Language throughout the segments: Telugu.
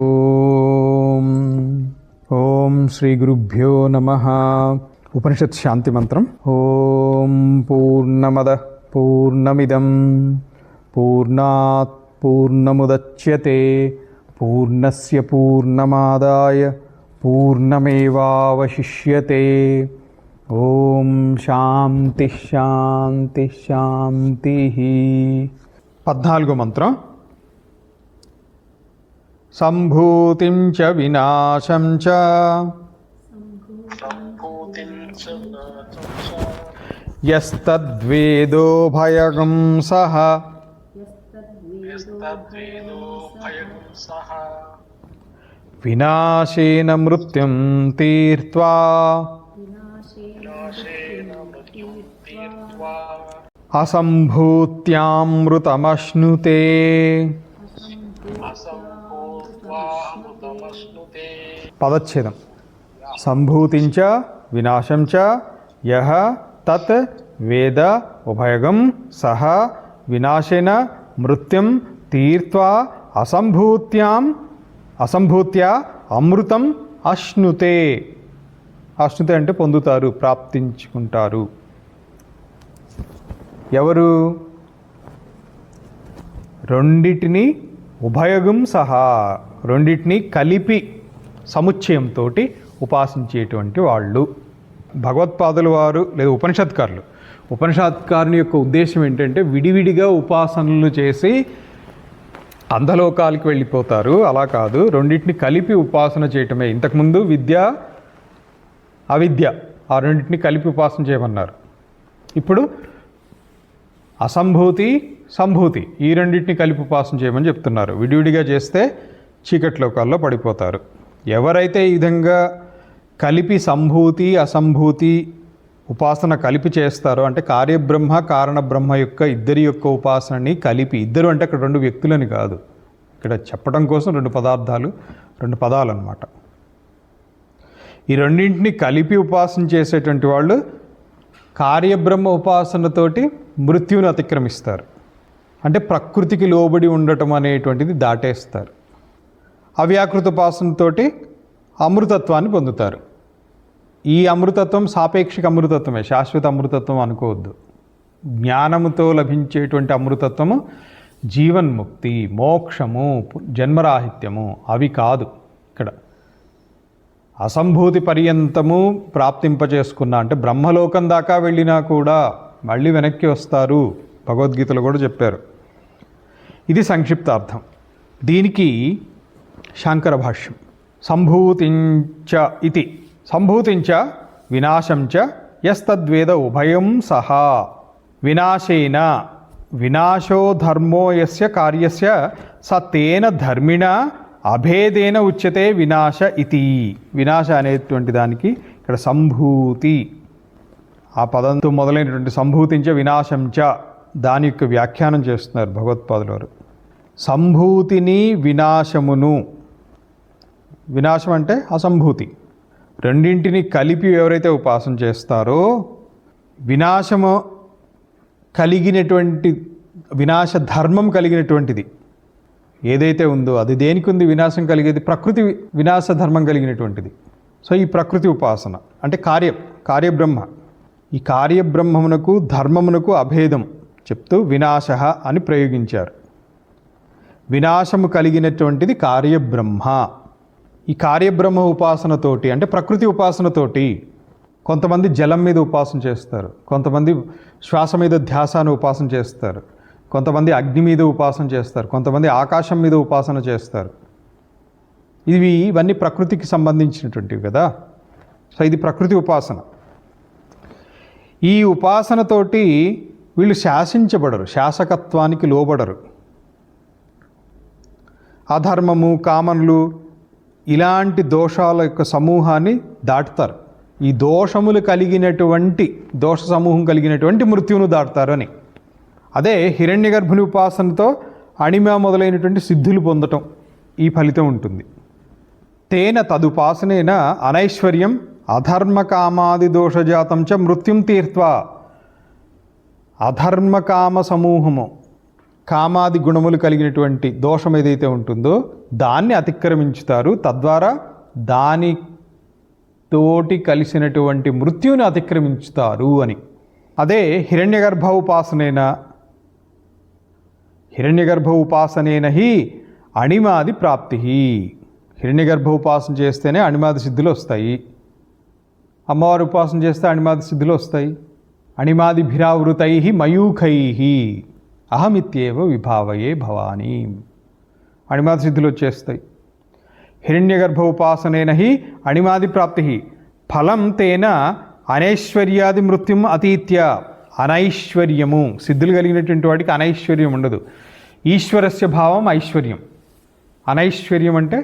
ఓం ఓం శ్రీ గురుభ్యో నమః. ఉపనిషత్ శాంతి మంత్రం. ఓం పూర్ణమద పూర్ణమిదం పూర్ణాత్ పూర్ణముదచ్యతే పూర్ణస్య పూర్ణమాదాయ పూర్ణమేవావశిష్యతే. ఓం శాంతి శాంతి శాంతి. 14వ మంత్రం. సంభూతిం చ వినాశం చ యస్తద్వేదో భయగం సః వినాశేన మృత్యుం తీర్త్వా అసంభూత్యామృతమశ్నుతే. పదచ్ఛేదం. సంభూతించ వినాశం చ యః తత్ వేద ఉభయగం సహ వినాశేన మృత్యుం తీర్త్వా అసంభూత్య అమృతం అశ్నుతే. అశ్నుతే అంటే పొందుతారు, ప్రాప్తించుకుంటారు. ఎవరు? రెండిటిని ఉభయగం సహా, రెండిటిని కలిపి సముచ్చయంతో ఉపాసించేటువంటి వాళ్ళు భగవత్పాదుల వారు లేదా ఉపనిషత్కారులు. ఉపనిషత్కారుని యొక్క ఉద్దేశం ఏంటంటే విడివిడిగా ఉపాసనలు చేసి అంధలోకాలకి వెళ్ళిపోతారు. అలా కాదు, రెండింటిని కలిపి ఉపాసన చేయటమే. ఇంతకుముందు విద్య అవిద్య, ఆ రెండింటిని కలిపి ఉపాసన చేయమన్నారు. ఇప్పుడు అసంభూతి సంభూతి, ఈ రెండింటిని కలిపి ఉపాసన చేయమని చెప్తున్నారు. విడివిడిగా చేస్తే చీకటి లోకాల్లో పడిపోతారు. ఎవరైతే ఈ విధంగా కలిపి సంభూతి అసంభూతి ఉపాసన కలిపి చేస్తారో, అంటే కార్యబ్రహ్మ కారణబ్రహ్మ యొక్క ఇద్దరి యొక్క ఉపాసనని కలిపి, ఇద్దరు అంటే అక్కడ రెండు వ్యక్తులని కాదు, ఇక్కడ చెప్పడం కోసం రెండు పదాలు అన్నమాట. ఈ రెండింటిని కలిపి ఉపాసన చేసేటువంటి వాళ్ళు కార్యబ్రహ్మ ఉపాసనతోటి మృత్యువుని అతిక్రమిస్తారు. అంటే ప్రకృతికి లోబడి ఉండటం అనేటువంటిది దాటేస్తారు. అవ్యాకృత ఉపాసనతోటి అమృతత్వాన్ని పొందుతారు. ఈ అమృతత్వం సాపేక్షిక అమృతత్వమే, శాశ్వత అమృతత్వం అనుకోవద్దు. జ్ఞానముతో లభించేటువంటి అమృతత్వము జీవన్ముక్తి, మోక్షము, జన్మరాహిత్యము అవి కాదు. ఇక్కడ అసంభూతి పర్యంతము ప్రాప్తింపచేసుకున్నా అంటే బ్రహ్మలోకం దాకా వెళ్ళినా కూడా మళ్ళీ వెనక్కి వస్తారు. భగవద్గీతలో కూడా చెప్పారు. ఇది సంక్షిప్తార్థం. దీనికి శాంకర భాష్యం. సంభూతించ ఇతి సంభూతించ వినాశం చ యస్తద్వేద ఉభయం సహా వినాశేన వినాశో ధర్మో యస్య కార్యస్య స తేన ధర్మిణ అభేదేన ఉచ్యతే వినాశ ఇతి. వినాశ అనేటువంటి దానికి ఇక్కడ సంభూతి, ఆ పదంతో మొదలైనటువంటి సంభూతించ వినాశం చ, దాని యొక్క వ్యాఖ్యానం చేస్తున్నారు భగవత్పాదుల వారు. సంభూతిని వినాశమును, వినాశం అంటే అసంభూతి, రెండింటిని కలిపి ఎవరైతే ఉపాసన చేస్తారో వినాశము కలిగినటువంటి, వినాశ ధర్మం కలిగినటువంటిది ఏదైతే ఉందో అది దేనికి ఉంది? వినాశం కలిగేది ప్రకృతి వినాశ ధర్మం కలిగినటువంటిది. సో ఈ ప్రకృతి ఉపాసన అంటే కార్యబ్రహ్మ, ఈ కార్యబ్రహ్మమునకు ధర్మమునకు అభేదం చెప్తూ వినాశ అని ప్రయోగించారు. వినాశము కలిగినటువంటిది కార్యబ్రహ్మ. ఈ కార్యబ్రహ్మ ఉపాసనతోటి అంటే ప్రకృతి ఉపాసనతోటి కొంతమంది జలం మీద ఉపాసన చేస్తారు, కొంతమంది శ్వాస మీద ధ్యాసాన్ని ఉపాసన చేస్తారు, కొంతమంది అగ్ని మీద ఉపాసన చేస్తారు, కొంతమంది ఆకాశం మీద ఉపాసన చేస్తారు. ఇవన్నీ ప్రకృతికి సంబంధించినటువంటివి కదా. సో ఇది ప్రకృతి ఉపాసన. ఈ ఉపాసనతోటి వీళ్ళు శాసించబడరు, శాసకత్వానికి లోబడరు. అధర్మము, కామన్లు ఇలాంటి దోషాల యొక్క సమూహాన్ని దాటుతారు. ఈ దోషములు కలిగినటువంటి దోష సమూహం కలిగినటువంటి మృత్యువును దాటుతారు అని. అదే హిరణ్యగర్భుని ఉపాసనతో అణిమ మొదలైనటువంటి సిద్ధులు పొందటం, ఈ ఫలితం ఉంటుంది. తేన తదుపాసనేన అనైశ్వర్యం అధర్మకామాది దోషజాతం చ మృత్యుం తీర్త్వా. అధర్మకామ సమూహము కామాది గుణములు కలిగినటువంటి దోషం ఏదైతే ఉంటుందో దాన్ని అతిక్రమించుతారు. తద్వారా దానితోటి కలిసినటువంటి మృత్యువుని అతిక్రమించుతారు అని. అదే హిరణ్యగర్భ ఉపాసనేన హి అణిమాది ప్రాప్తి. హిరణ్యగర్భ ఉపాసన చేస్తేనే అణిమాది సిద్ధులు వస్తాయి. అమ్మవారి ఉపాసన చేస్తే అణిమాది సిద్ధులు వస్తాయి. అణిమాదిభిరావృతై మయూఖై అహమిత్యేవ విభావయే భవానీ. అణిమాది సిద్ధులు వచ్చేస్తాయి. హిరణ్యగర్భ ఉపాసనేన హి అణిమాది ప్రాప్తి ఫలం తేన అనైశ్వర్యాది మృత్యుం అతీత్య. అనైశ్వర్యము, సిద్ధులు కలిగినటువంటి వాడికి అనైశ్వర్యం ఉండదు. ఈశ్వరస్య భావం ఐశ్వర్యం. అనైశ్వర్యం అంటే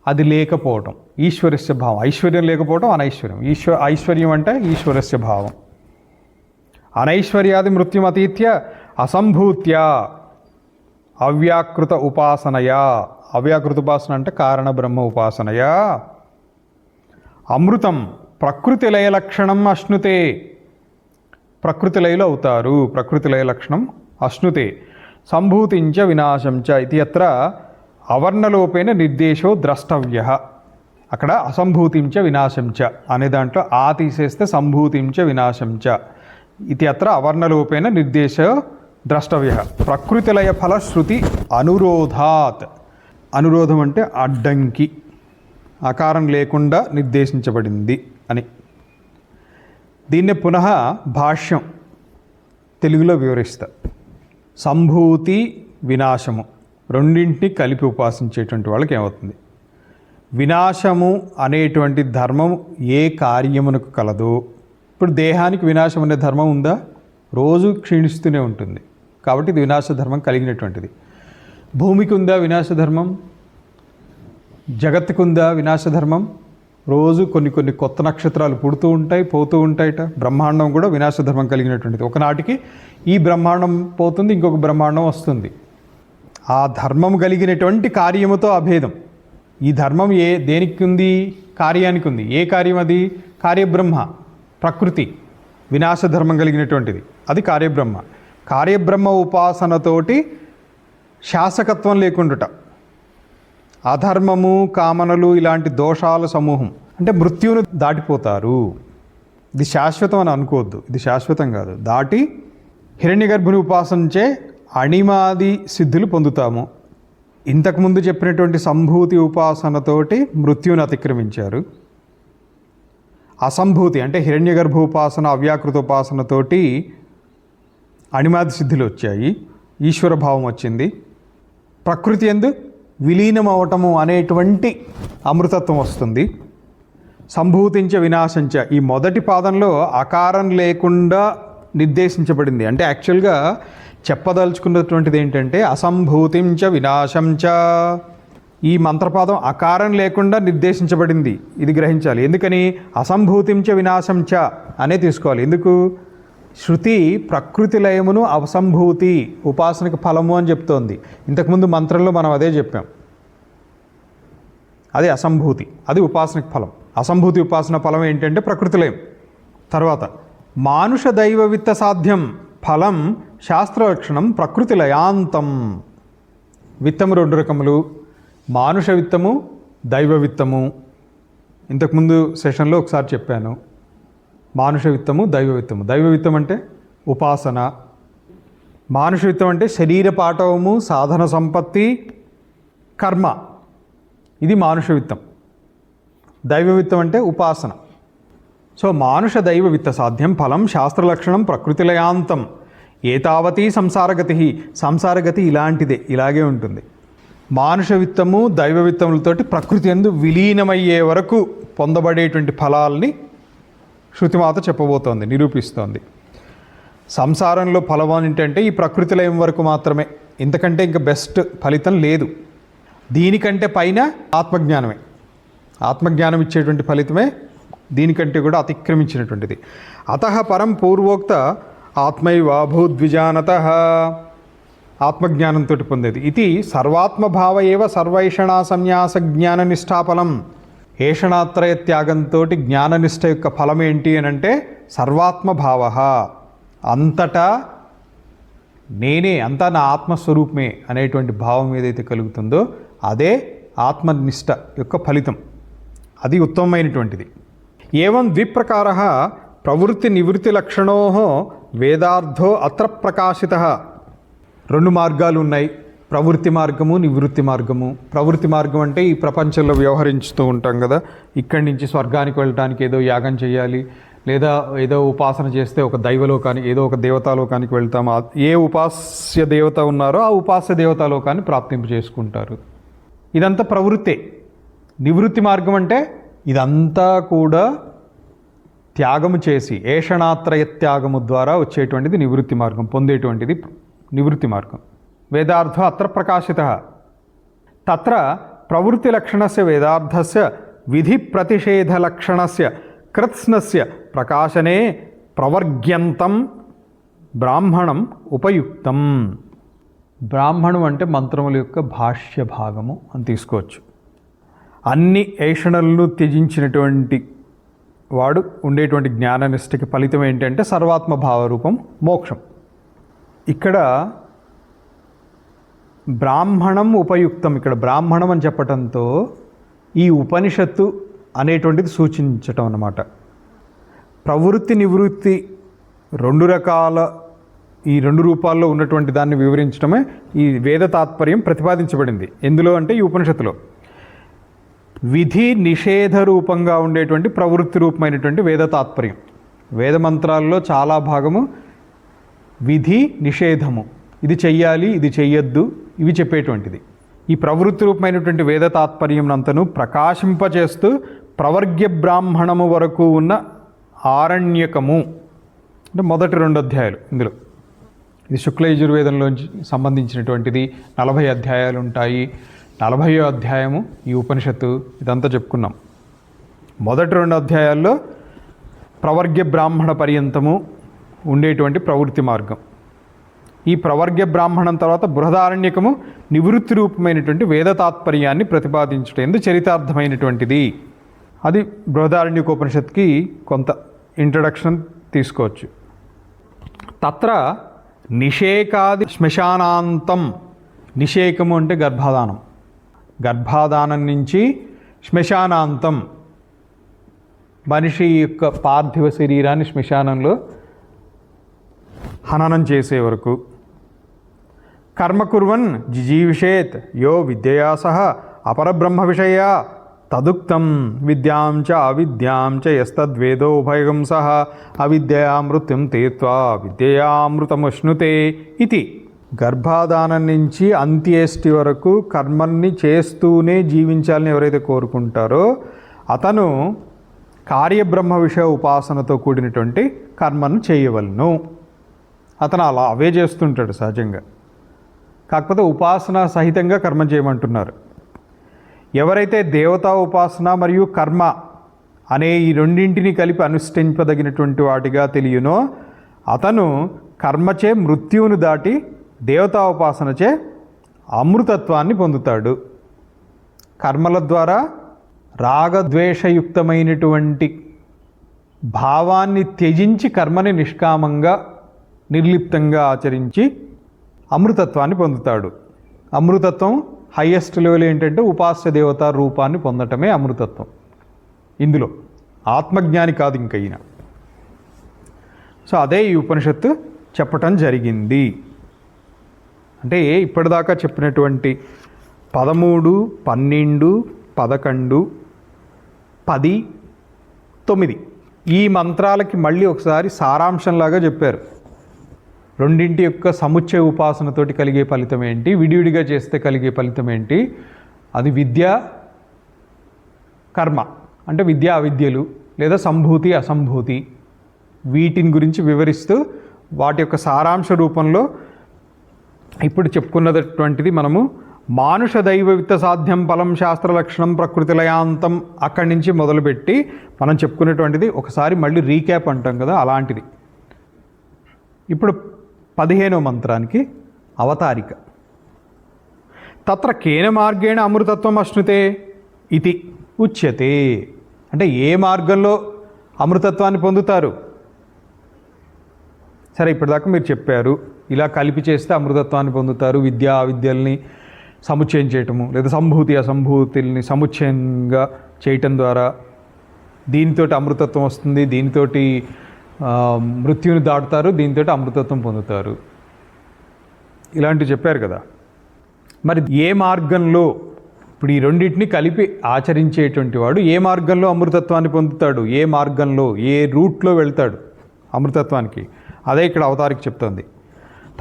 అది లేకపోవటం. ఈశ్వరస్య భావం, ఐశ్వర్యం లేకపోవటం అనైశ్వర్యం. ఐశ్వర్యం అంటే ఈశ్వరస్య భావం. అనైశ్వర్యాది మృత్యుం అతీత్య అసంభూత్య అవ్యాకృత ఉపాసనయా. అవ్యాకృత ఉపాసన అంటే కారణ బ్రహ్మ ఉపాసనయా అమృతం ప్రకృతి లయ లక్షణం అశ్నుతే. ప్రకృతి లయలు అవుతారు. ప్రకృతి లయ లక్షణం అశ్నుతే. సంభూతించ వినాశంచ ఇది అత్ర అవర్ణలోపేన నిర్దేశో ద్రష్టవ్య. అక్కడ అసంభూతించ వినాశంచ అనే దాంట్లో ఆ తీసేస్తే సంభూతించ వినాశంచ ఇది అత్ర అవర్ణలోపేన నిర్దేశో ద్రష్టవ్య. ప్రకృతిలయ ఫలశ్రుతి అనురోధాత్. అనురోధం అంటే అడ్డంకి, ఆకారం లేకుండా నిర్దేశించబడింది అని. దీన్నే పునః భాష్యం తెలుగులో వివరిస్తా. సంభూతి వినాశము రెండింటిని కలిపి ఉపాసించేటువంటి వాళ్ళకి ఏమవుతుంది? వినాశము అనేటువంటి ధర్మం ఏ కార్యమునకు కలదో. ఇప్పుడు దేహానికి వినాశం అనే ధర్మం ఉందా? రోజు క్షీణిస్తూనే ఉంటుంది. కాబట్టి ఇది వినాశ ధర్మం కలిగినటువంటిది. భూమికి ఉందా వినాశ ధర్మం? జగత్తుకు ఉందా వినాశ ధర్మం? రోజు కొన్ని కొన్ని కొత్త నక్షత్రాలు పుడుతూ ఉంటాయి, పోతూ ఉంటాయట. బ్రహ్మాండం కూడా వినాశ ధర్మం కలిగినటువంటిది. ఒకనాటికి ఈ బ్రహ్మాండం పోతుంది, ఇంకొక బ్రహ్మాండం వస్తుంది. ఆ ధర్మం కలిగినటువంటి కార్యముతో అభేదం. ఈ ధర్మం దేనికి ఉంది? కార్యానికి ఉంది. ఏ కార్యం అది? కార్యబ్రహ్మ, ప్రకృతి వినాశ ధర్మం కలిగినటువంటిది, అది కార్యబ్రహ్మ. కార్యబ్రహ్మ ఉపాసనతోటి శాసకత్వం లేకుండుట, అధర్మము, కామనలు ఇలాంటి దోషాల సమూహం అంటే మృత్యువును దాటిపోతారు. ఇది శాశ్వతం అని అనుకోవద్దు. ఇది శాశ్వతం కాదు. దాటి హిరణ్యగర్భుని ఉపాసనచే అణిమాది సిద్ధులు పొందుతాము. ఇంతకుముందు చెప్పినటువంటి సంభూతి ఉపాసనతోటి మృత్యువుని అతిక్రమించారు. అసంభూతి అంటే హిరణ్యగర్భ ఉపాసన, అవ్యాకృత ఉపాసనతోటి అణిమాది సిద్ధులు వచ్చాయి, ఈశ్వర భావం వచ్చింది. ప్రకృతి యందు విలీనం అవటము అనేటువంటి అమృతత్వం వస్తుంది. సంభూతించ వినాశంచ ఈ మొదటి పాదంలో ఆకారం లేకుండా నిర్దేశించబడింది. అంటే యాక్చువల్గా చెప్పదలుచుకున్నటువంటిది ఏంటంటే అసంభూతించ వినాశంచ. ఈ మంత్రపాదం ఆకారం లేకుండా నిర్దేశించబడింది. ఇది గ్రహించాలి. ఎందుకని? అసంభూతించ వినాశంచ అనే తీసుకోవాలి. ఎందుకు? శృతి ప్రకృతి లయమును అసంభూతి ఉపాసనకు ఫలము అని చెప్తోంది. ఇంతకుముందు మంత్రంలో మనం అదే చెప్పాం. అది అసంభూతి, అది ఉపాసనకు ఫలం. అసంభూతి ఉపాసన ఫలం ఏంటంటే ప్రకృతి లయం. తర్వాత మానుష దైవ విత్త సాధ్యం ఫలం శాస్త్రలక్షణం ప్రకృతి లయాంతం. విత్తము రెండు రకములు, మానుష విత్తము, దైవ విత్తము. ఇంతకుముందు సెషన్లో ఒకసారి చెప్పాను. మానుష విత్తము, దైవ విత్తము. దైవ విత్తం అంటే ఉపాసన. మానుష విత్తం అంటే శరీర పాఠవము, సాధన సంపత్తి, కర్మ. ఇది మానుష విత్తం. దైవ విత్తం అంటే ఉపాసన. సో మానుష దైవ విత్త సాధ్యం ఫలం శాస్త్రలక్షణం ప్రకృతిలయాంతం ఏతావతీ సంసారగతి. సంసారగతి ఇలాంటిదే, ఇలాగే ఉంటుంది. మానుష విత్తము, దైవ విత్తములతోటి ప్రకృతి యందు విలీనమయ్యే వరకు పొందబడేటువంటి ఫలాల్ని శృతిమాత చెప్పబోతోంది, నిరూపిస్తోంది. సంసారంలో ఫలం ఏంటంటే ఈ ప్రకృతి లయం వరకు మాత్రమే. ఇంతకంటే ఇంకా బెస్ట్ ఫలితం లేదు. దీనికంటే పైన ఆత్మజ్ఞానమే. ఆత్మజ్ఞానం ఇచ్చేటువంటి ఫలితమే దీనికంటే కూడా అతిక్రమించినటువంటిది. అతః పరం పూర్వోక్త ఆత్మైవాభూద్విజానత. ఆత్మజ్ఞానంతో పొందేది. ఇది సర్వాత్మభావ ఏవ సర్వైషణా సన్యాస జ్ఞాన నిష్ఠాఫలం. ఏషణాత్రయ త్యాగంతో జ్ఞాననిష్ట యొక్క ఫలం ఏంటి అని అంటే సర్వాత్మభావ, అంతటా నేనే అంతా నా ఆత్మస్వరూపమే అనేటువంటి భావం ఏదైతే కలుగుతుందో అదే ఆత్మనిష్ట యొక్క ఫలితం. అది ఉత్తమమైనటువంటిది. ఏవం ద్విప్రకార ప్రవృత్తి నివృత్తి లక్షణో వేదార్థో అత్ర ప్రకాశిత. రెండు మార్గాలు ఉన్నాయి, ప్రవృత్తి మార్గము, నివృత్తి మార్గము. ప్రవృత్తి మార్గం అంటే ఈ ప్రపంచంలో వ్యవహరించుతూ ఉంటాం కదా, ఇక్కడి నుంచి స్వర్గానికి వెళ్ళడానికి ఏదో యాగం చేయాలి, లేదా ఏదో ఉపాసన చేస్తే ఒక దైవలోకానికి, ఏదో ఒక దేవతాలోకానికి వెళ్తాము. ఏ ఉపాస్య దేవత ఉన్నారో ఆ ఉపాస్య దేవతాలోకాన్ని ప్రాప్తింపు చేసుకుంటారు. ఇదంతా ప్రవృత్తే. నివృత్తి మార్గం అంటే ఇదంతా కూడా త్యాగము చేసి ఏషణాత్రయ త్యాగము ద్వారా వచ్చేటువంటిది నివృత్తి మార్గం, పొందేటువంటిది నివృత్తి మార్గం. వేదార్థ అత్ర ప్రకాశిత. తత్ర ప్రవృత్తి లక్షణస్య వేదార్థస్య విధి ప్రతిషేధ లక్షణస్య కృత్స్నస్య ప్రకాశనే ప్రవర్గ్యంతం బ్రాహ్మణం ఉపయుక్తం. బ్రాహ్మణం అంటే మంత్రముల యొక్క భాష్య భాగము అని తీసుకోవచ్చు. అన్ని ఏషణలను త్యజించినటువంటి వాడు ఉండేటువంటి జ్ఞాననిష్టకి ఫలితం ఏంటంటే సర్వాత్మ భావరూపం మోక్షం. ఇక్కడ బ్రాహ్మణం ఉపయుక్తం, ఇక్కడ బ్రాహ్మణం అని చెప్పటంతో ఈ ఉపనిషత్తు అనేటువంటిది సూచించటం అన్నమాట. ప్రవృత్తి నివృత్తి రెండు రకాల, ఈ రెండు రూపాల్లో ఉన్నటువంటి దాన్ని వివరించడమే ఈ వేద తాత్పర్యం ప్రతిపాదించబడింది. ఎందులో అంటే ఈ ఉపనిషత్తులో విధి నిషేధ రూపంగా ఉండేటువంటి ప్రవృత్తి రూపమైనటువంటి వేద తాత్పర్యం. వేద మంత్రాల్లో చాలా భాగము విధి నిషేధము, ఇది చెయ్యాలి ఇది చెయ్యొద్దు ఇవి చెప్పేటువంటిది. ఈ ప్రవృత్తి రూపమైనటువంటి వేద తాత్పర్యం అంతను ప్రకాశింపచేస్తూ ప్రవర్గ్య బ్రాహ్మణము వరకు ఉన్న ఆరణ్యకము అంటే మొదటి 2 అధ్యాయాలు. ఇందులో ఇది శుక్ల యజుర్వేదంలోంచి సంబంధించినటువంటిది. 40 అధ్యాయాలు ఉంటాయి. 40వ అధ్యాయము ఈ ఉపనిషత్తు. ఇదంతా చెప్పుకున్నాం. మొదటి 2 అధ్యాయాల్లో ప్రవర్గ్య బ్రాహ్మణ పర్యంతము ఉండేటువంటి ప్రవృత్తి మార్గం. ఈ ప్రవర్గ్య బ్రాహ్మణం తర్వాత బృహదారణ్యకము నివృత్తి రూపమైనటువంటి వేద తాత్పర్యాన్ని ప్రతిపాదించటందు చరితార్థమైనటువంటిది. అది బృహదారణ్యకోపనిషత్కి కొంత ఇంట్రడక్షన్ తీసుకోవచ్చు. తత్ర నిషేకాది శ్మశానాంతం. నిషేకము అంటే గర్భాధానం, గర్భాధానం నుంచి శ్మశానాంతం మనిషి యొక్క పార్థివ శరీరాన్ని శ్మశానంలో హననం చేసే వరకు. కర్మ కుర్వన్ జిజీవిషేత్ యో విద్యయా సహ అపరబ్రహ్మ విషయ తదుక్తం విద్యాం చ అవిద్యాం చ యస్తద్వేదో ఉభయం సహ అవిద్యయా మృత్యుం తీర్త్వా విద్యయామృతమశ్నుతే ఇది. గర్భాధానం నుంచి అంత్యేష్టి వరకు కర్మల్ని చేస్తూనే జీవించాలని ఎవరైతే కోరుకుంటారో అతను కార్యబ్రహ్మ విషయ ఉపాసనతో కూడినటువంటి కర్మను చేయవలను. అతను అలా అవే చేస్తుంటాడు సహజంగా, కాకపోతే ఉపాసన సహితంగా కర్మ చేయమంటున్నారు. ఎవరైతే దేవతా ఉపాసన మరియు కర్మ అనే ఈ రెండింటిని కలిపి అనుష్ఠింపదగినటువంటి వాటిగా తెలియనో అతను కర్మచే మృత్యువును దాటి దేవతా ఉపాసనచే అమృతత్వాన్ని పొందుతాడు. కర్మల ద్వారా రాగద్వేషయుక్తమైనటువంటి భావాన్ని త్యజించి కర్మని నిష్కామంగా నిర్లిప్తంగా ఆచరించి అమృతత్వాన్ని పొందుతాడు. అమృతత్వం హయ్యెస్ట్ లెవెల్ ఏంటంటే ఉపాస్య దేవత రూపాన్ని పొందటమే అమృతత్వం. ఇందులో ఆత్మజ్ఞాని కాదు ఇంకైనా. సో అదే ఈ ఉపనిషత్తు చెప్పటం జరిగింది. అంటే ఇప్పటిదాకా చెప్పినటువంటి 13, 12, 11, 10, 9 ఈ మంత్రాలకి మళ్ళీ ఒకసారి సారాంశంలాగా చెప్పారు. రెండింటి యొక్క సముచ్చయ ఉపాసనతోటి కలిగే ఫలితం ఏంటి, విడివిడిగా చేస్తే కలిగే ఫలితం ఏంటి, అది విద్య కర్మ అంటే విద్య అవిద్యలు లేదా సంభూతి అసంభూతి వీటిని గురించి వివరిస్తూ వాటి యొక్క సారాంశ రూపంలో ఇప్పుడు చెప్పుకున్నటువంటిది మనము మానుష దైవ విత్త సాధ్యం ఫలం శాస్త్ర లక్షణం ప్రకృతి లయాంతం అక్కడి నుంచి మొదలుపెట్టి మనం చెప్పుకున్నటువంటిది ఒకసారి మళ్ళీ రీక్యాప్ అంటాం కదా, అలాంటిది. ఇప్పుడు 15వ మంత్రానికి అవతారిక. తత్ర కేన మార్గేణ అమృతత్వం అశ్నుతే ఇది ఉచ్యతే. అంటే ఏ మార్గంలో అమృతత్వాన్ని పొందుతారు? సరే, ఇప్పటిదాకా మీరు చెప్పారు ఇలా కలిపి చేస్తే అమృతత్వాన్ని పొందుతారు. విద్య అవిద్యల్ని సముచ్చయం చేయటము, లేదా సంభూతి అసంభూతుల్ని సముచ్చయంగా చేయటం ద్వారా దీనితో అమృతత్వం వస్తుంది, దీనితోటి మృత్యుని దాటుతారు, దీనితో అమృతత్వం పొందుతారు. ఇలాంటివి చెప్పారు కదా. మరి ఏ మార్గంలో ఇప్పుడు ఈ రెండింటిని కలిపి ఆచరించేటువంటి వాడు ఏ మార్గంలో అమృతత్వాన్ని పొందుతాడు, ఏ మార్గంలో ఏ రూట్లో వెళ్తాడు అమృతత్వానికి, అదే ఇక్కడ అవతారికి చెప్తుంది.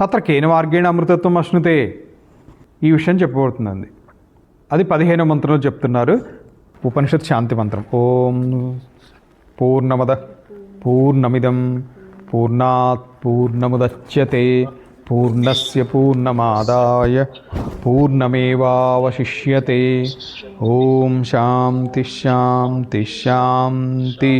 తత్ర కేన మార్గేణ అమృతత్వం అశ్నుతే, ఈ విషయం చెప్పబడుతుందండి. అది 15వ మంత్రంలో చెప్తున్నారు. ఉపనిషత్ శాంతి మంత్రం. ఓం పూర్ణమద పూర్ణమిదం పూర్ణాత్ పూర్ణముదచ్యతే పూర్ణస్య పూర్ణమాదాయ పూర్ణమేవావశిష్యతే. ఓం శాంతి శాంతి శాంతి.